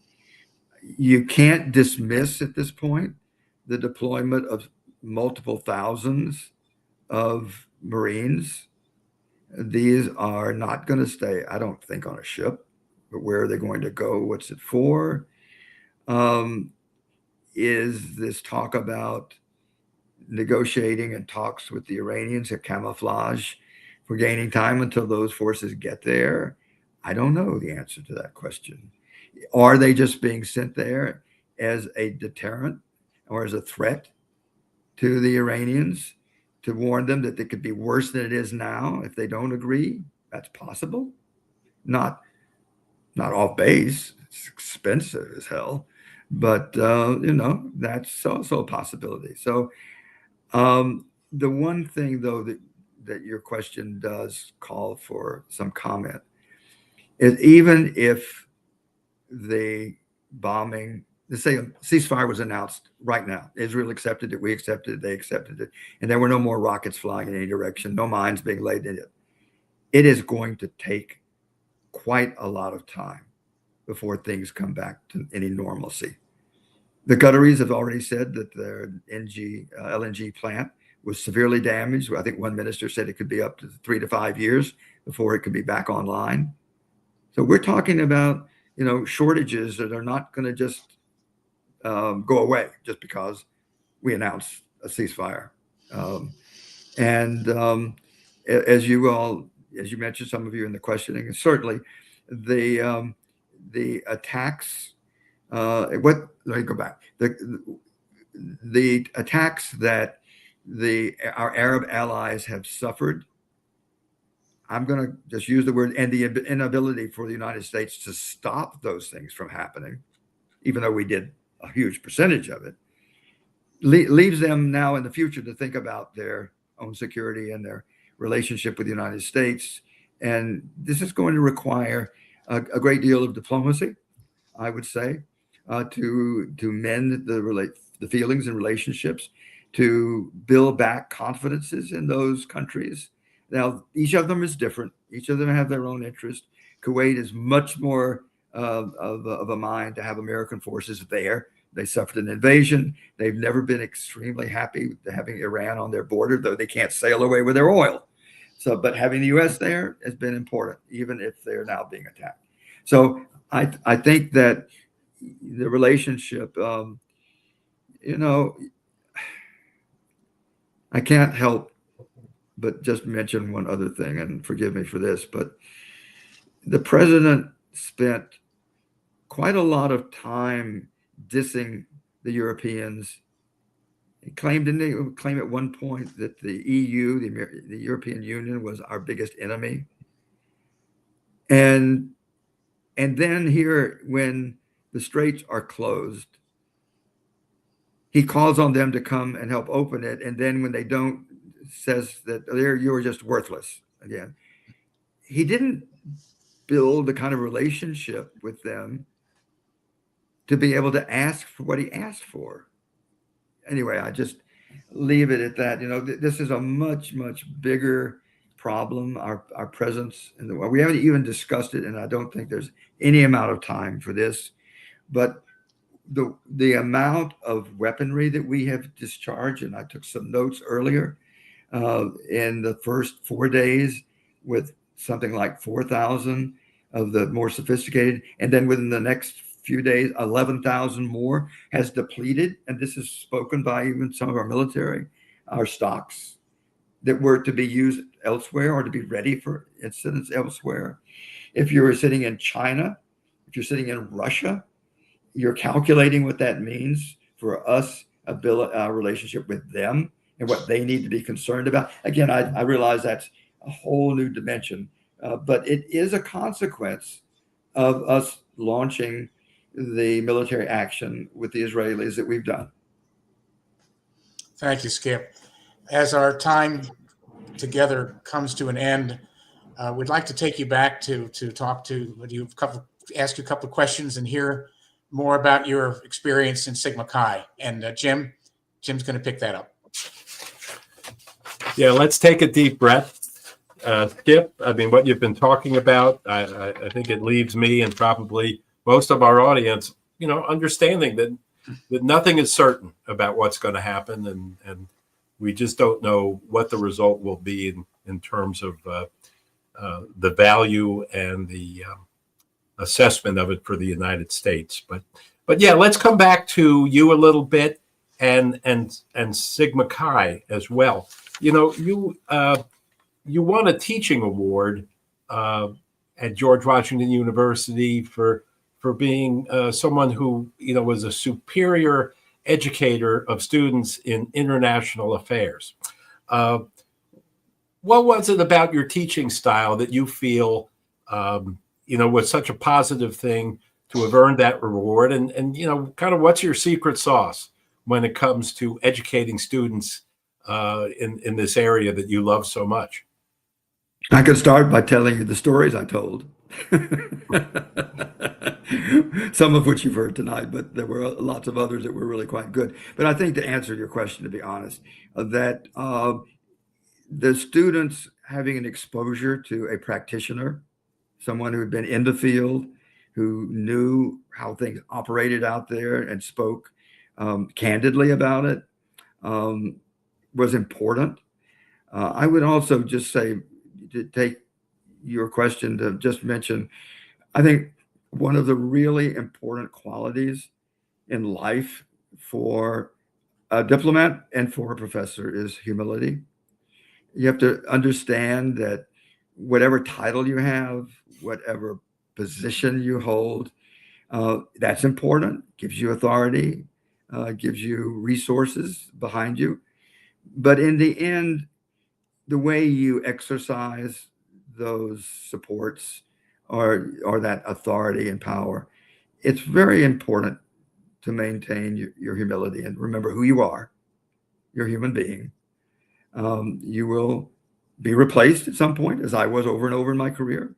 You can't dismiss at this point the deployment of multiple thousands of Marines. These are not going to stay, I don't think, on a ship. But where are they going to go? What's it for? Is this talk about negotiating and talks with the Iranians, a camouflage for gaining time until those forces get there? I don't know the answer to that question. Are they just being sent there as a deterrent or as a threat to the Iranians? to warn them that it could be worse than it is now if they don't agree. That's possible. Not off base. It's expensive as hell, but that's also a possibility. So the one thing though that your question does call for some comment is, even if the bombing, let's say a ceasefire was announced right now, Israel accepted it, we accepted it, they accepted it, and there were no more rockets flying in any direction, no mines being laid in it, it is going to take quite a lot of time before things come back to any normalcy. The Qataris have already said that their LNG plant was severely damaged. I think one minister said it could be up to 3 to 5 years before it could be back online. So we're talking about, shortages that are not going to just go away just because we announced a ceasefire. As you mentioned, some of you in the questioning, and certainly the attacks. Let me go back. The attacks that our Arab allies have suffered, I'm going to just use the word, and the inability for the United States to stop those things from happening, even though we did a huge percentage of it, leaves them now in the future to think about their own security and their relationship with the United States. And this is going to require a great deal of diplomacy, I would say, to mend the feelings and relationships, to build back confidences in those countries. Now, each of them is different. Each of them have their own interest. Kuwait is much more of a mind to have American forces there. They suffered an invasion. They've never been extremely happy with having Iran on their border, though they can't sail away with their oil. But having the U.S. there has been important, even if they're now being attacked. So I think that the relationship, I can't help but just mention one other thing, and forgive me for this, but the president spent quite a lot of time dissing the Europeans. He claimed at one point that the EU, the European Union, was our biggest enemy. And then here, when the straits are closed, he calls on them to come and help open it. And then when they don't, says that you're just worthless again. He didn't build the kind of relationship with them to be able to ask for what he asked for. Anyway, I just leave it at that. This is a much, much bigger problem, our presence in the world. We haven't even discussed it, and I don't think there's any amount of time for this. But the amount of weaponry that we have discharged, and I took some notes earlier, in the first 4 days, with something like 4,000 of the more sophisticated, and then within the next few days, 11,000 more has depleted. And this is spoken by even some of our military, our stocks that were to be used elsewhere or to be ready for incidents elsewhere. If you're sitting in China, if you're sitting in Russia, you're calculating what that means for us, our relationship with them and what they need to be concerned about. Again, I realize that's a whole new dimension, but it is a consequence of us launching the military action with the Israelis that we've done. Thank you, Skip. As our time together comes to an end, we'd like to take you back to talk to ask you a couple of questions and hear more about your experience in Sigma Chi. And Jim's going to pick that up. Yeah, let's take a deep breath. Skip, I mean, what you've been talking about, I think it leaves me and probably most of our audience, understanding that nothing is certain about what's going to happen, and we just don't know what the result will be in terms of the value and the assessment of it for the United States. But yeah, let's come back to you a little bit and Sigma Chi as well. You won a teaching award at George Washington University for being someone who was a superior educator of students in international affairs. Uh, what was it about your teaching style that you feel, was such a positive thing to have earned that reward? And kind of what's your secret sauce when it comes to educating students in this area that you love so much? I could start by telling you the stories I told. Some of which you've heard tonight, but there were lots of others that were really quite good. But I think to answer your question, to be honest, that the students having an exposure to a practitioner, someone who had been in the field, who knew how things operated out there and spoke candidly about it, was important. I would also just say, to take your question, to just mention, I think one of the really important qualities in life for a diplomat and for a professor is humility. You have to understand that whatever title you have, whatever position you hold, that's important, gives you authority, gives you resources behind you. But in the end, the way you exercise those supports or that authority and power, it's very important to maintain your humility and remember who you are. You're a human being. You will be replaced at some point, as I was over and over in my career.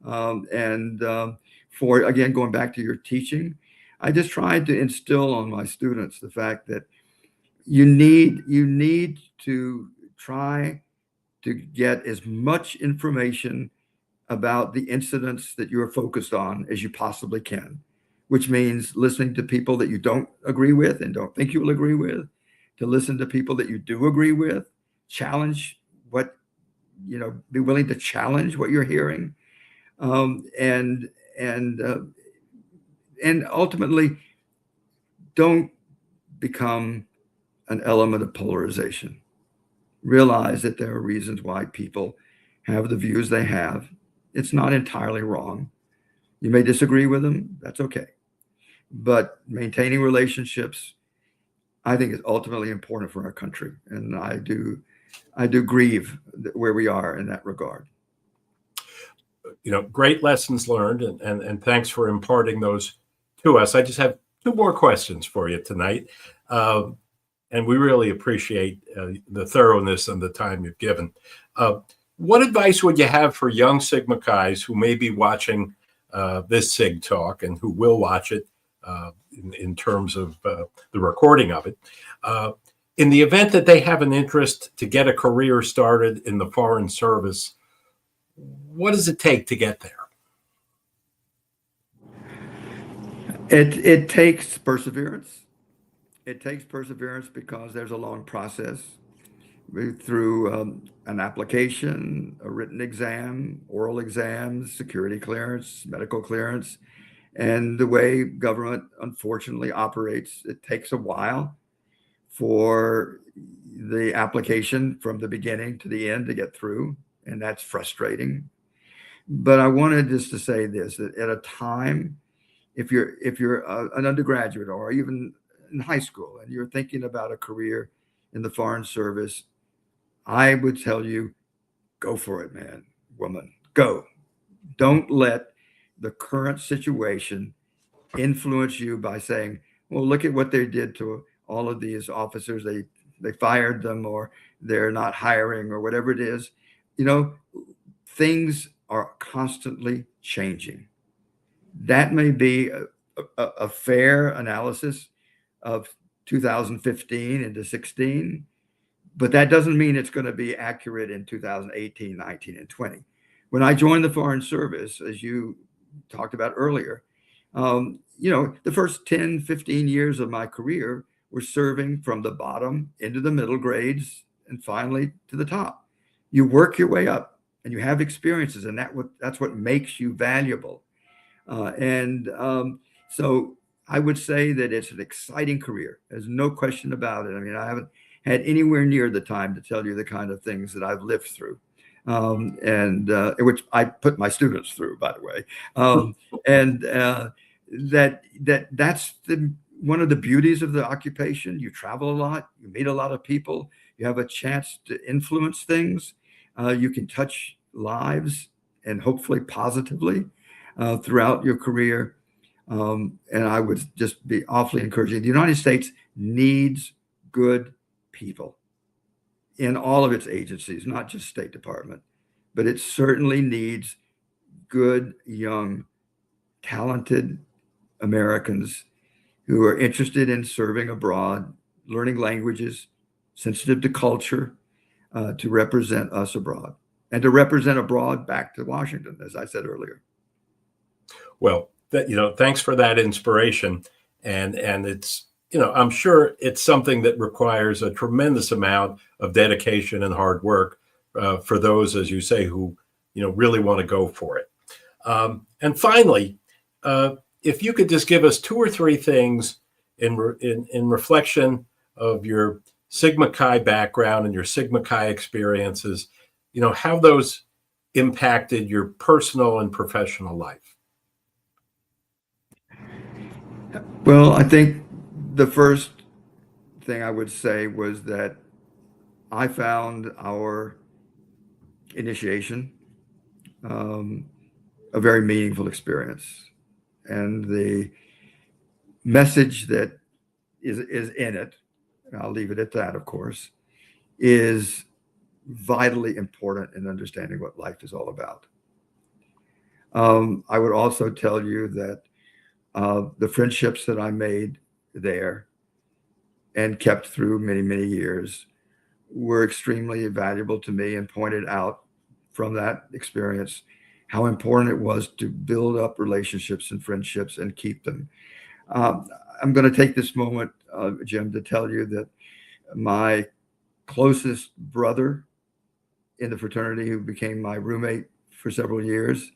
For, again, going back to your teaching, I just tried to instill on my students the fact that you need to try to get as much information about the incidents that you're focused on as you possibly can, which means listening to people that you don't agree with and don't think you will agree with, to listen to people that you do agree with, challenge what, be willing to challenge what you're hearing, and ultimately don't become an element of polarization. Realize that there are reasons why people have the views they have. It's not entirely wrong. You may disagree with them. That's okay. But maintaining relationships, I think, is ultimately important for our country. And I do grieve where we are in that regard. Great lessons learned, and thanks for imparting those to us. I just have two more questions for you tonight. And we really appreciate the thoroughness and the time you've given. What advice would you have for young Sigma Chi's who may be watching this Sig Talk and who will watch it in terms of the recording of it? In the event that they have an interest to get a career started in the Foreign Service, what does it take to get there? It takes perseverance. It takes perseverance because there's a long process through an application, a written exam, oral exams, security clearance, medical clearance, and the way government unfortunately operates. It takes a while for the application from the beginning to the end to get through, and that's frustrating. But I wanted just to say this, that at a time, if you're an undergraduate or even in high school and you're thinking about a career in the Foreign Service, I would tell you, go for it, man, woman, go. Don't let the current situation influence you by saying, well, look at what they did to all of these officers. They fired them, or they're not hiring, or whatever it is. Things are constantly changing. That may be a fair analysis of 2015 into 16, but that doesn't mean it's going to be accurate in 2018, 19, and 20. When I joined the Foreign Service, as you talked about earlier, the first 10, 15 years of my career were serving from the bottom into the middle grades and finally to the top. You work your way up and you have experiences, and that's what makes you valuable. So I would say that it's an exciting career. There's no question about it. I mean, I haven't had anywhere near the time to tell you the kind of things that I've lived through, which I put my students through, by the way. That's one of the beauties of the occupation. You travel a lot, you meet a lot of people, You have a chance to influence things. You can touch lives, and hopefully positively, throughout your career. And I would just be awfully encouraging. The United States needs good people in all of its agencies, not just State Department, but it certainly needs good, young, talented Americans who are interested in serving abroad, learning languages, sensitive to culture, to represent us abroad and to represent abroad back to Washington, as I said earlier. Well, thanks for that inspiration. And it's, I'm sure it's something that requires a tremendous amount of dedication and hard work for those, as you say, who, really want to go for it. And finally, if you could just give us 2 or 3 things in reflection of your Sigma Chi background and your Sigma Chi experiences, how those impacted your personal and professional life. Well, I think the first thing I would say was that I found our initiation a very meaningful experience. And the message that is in it, and I'll leave it at that, of course, is vitally important in understanding what life is all about. I would also tell you that the friendships that I made there and kept through many, many years were extremely valuable to me, and pointed out from that experience how important it was to build up relationships and friendships and keep them. I'm going to take this moment, Jim, to tell you that my closest brother in the fraternity, who became my roommate for several years,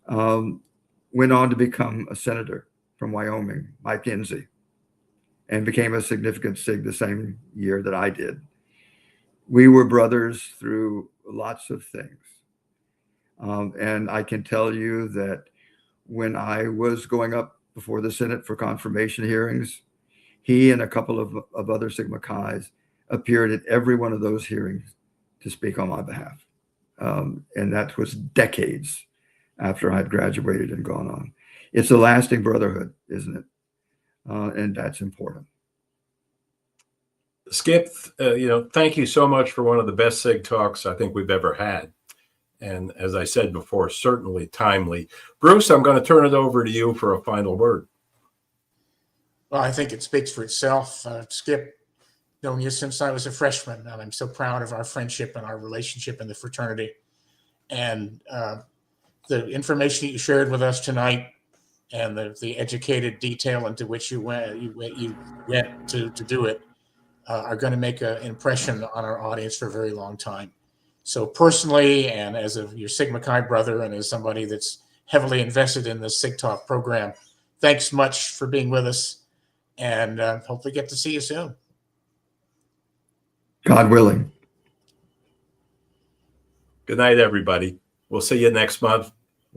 went on to become a senator from Wyoming, Mike Enzi, and became a significant Sig the same year that I did. We were brothers through lots of things. And I can tell you that when I was going up before the Senate for confirmation hearings, he and a couple of other Sigma Chi's appeared at every one of those hearings to speak on my behalf. And that was decades after I'd graduated and gone on. It's a lasting brotherhood, isn't it? And that's important. Skip, thank you so much for one of the best Sig Talks I think we've ever had. And as I said before, certainly timely. Bruce, I'm going to turn it over to you for a final word. Well, I think it speaks for itself. Skip, known you since I was a freshman, and I'm so proud of our friendship and our relationship in the fraternity. And the information that you shared with us tonight, and the educated detail into which you went to do it, are going to make an impression on our audience for a very long time. So personally, and as your Sigma Chi brother, and as somebody that's heavily invested in the Sig Talk program, thanks much for being with us, and hopefully get to see you soon. God willing. Good night, everybody. We'll see you next month.